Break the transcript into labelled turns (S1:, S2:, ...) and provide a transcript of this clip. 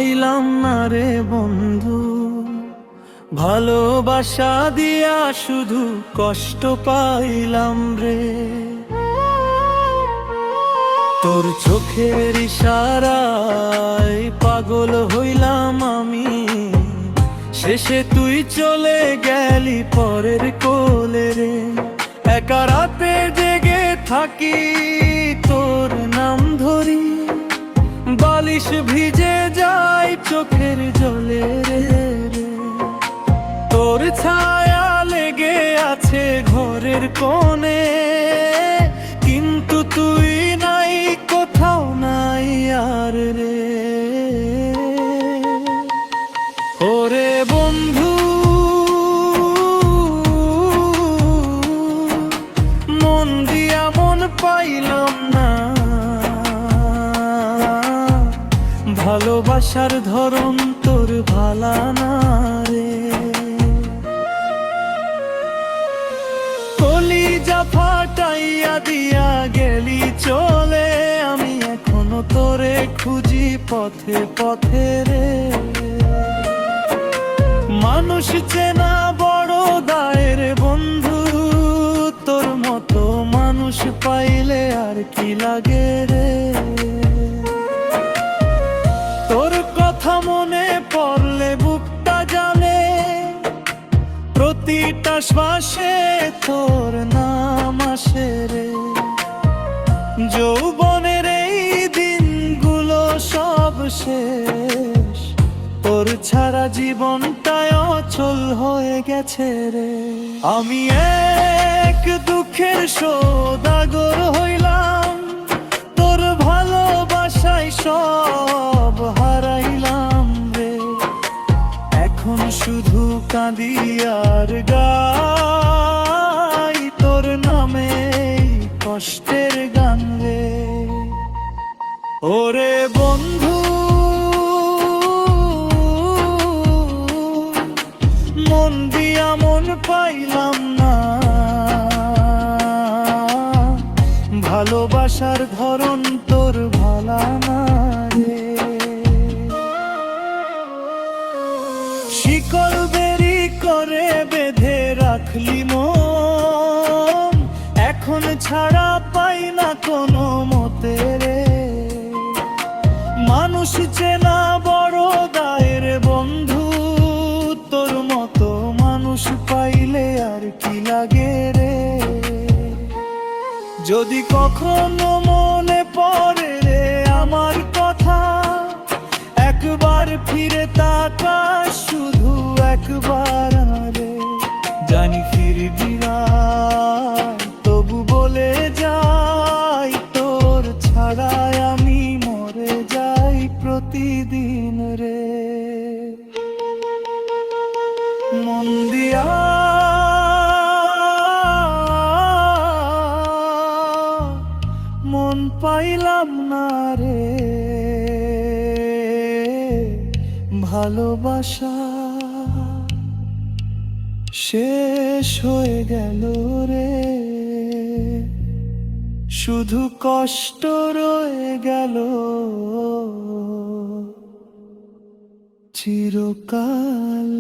S1: পাইলাম না রে বন্ধু, ভালোবাসা দিয়া শুধু কষ্ট পাইলাম রে। তোর চোখের ইশারায় পাগল হইলাম আমি, শেষে তুই চলে গেলি পরের কোলে রে। একা রাতে জেগে থাকি তোর নাম ধরি, বালিশ ভিজে যায় চোখের জলে রে। তোর ছায়া লেগে আছে ঘরের কোণে, কিন্তু তুই নাই, কোথাও নাই আর রে। ওরে বন্ধু, মন দিয়া মন পাইলাম না, ভালোবাসার ধরন তোর ভালা না রে। কলিজা ফাটাইয়া দিয়া গেলি চলে, আমি এখনো তোরে খুঁজি পথে পথে রে। মানুষ চেনা বড় দায়ের বন্ধু, তোর মতো মানুষ পাইলে আর কি লাগে রে। তোর কথা মনে পড়লে বুকটা জ্বলে, প্রতিটা শ্বাসে তোর নাম আসে রে। যৌবনের এই দিনগুলো সব শেষ, তোর ছাড়া জীবনটাই অচল হয়ে গেছে রে। আমি এক দুঃখের সওদাগর হইলাম, তোর ভালোবাসায় সব হারাইলাম রে। এখন শুধু কাঁদি আর গাই তোর নামে কষ্টের গান রে। ওরে বন্ধু, মন দিয়া মন পাইলাম না, ভালোবাসার ধরন তোর ভালা না রে। শিকল বেরি করে বেঁধে রাখলি মন, এখন ছাড়া পাই না কোনো মতে রে। মানুষ চেনা বড় দায়ের বন্ধু, তোর মতো মানুষ পাইলে আর কি লাগে রে। যদি কখনো মনে পড়ে রে আমার কথা, একবার ফিরে তাকাস শুধু একবার রে। জানি ফিরবি না, তবু বলে যাই তোর ছাড়াই আমি মরে যাই প্রতিদিন রে। মন দিয়া মন পাইলাম না রে, ভালোবাসা শেষ হয়ে গেল রে। শুধু কষ্ট রয়ে গেল চিরকাল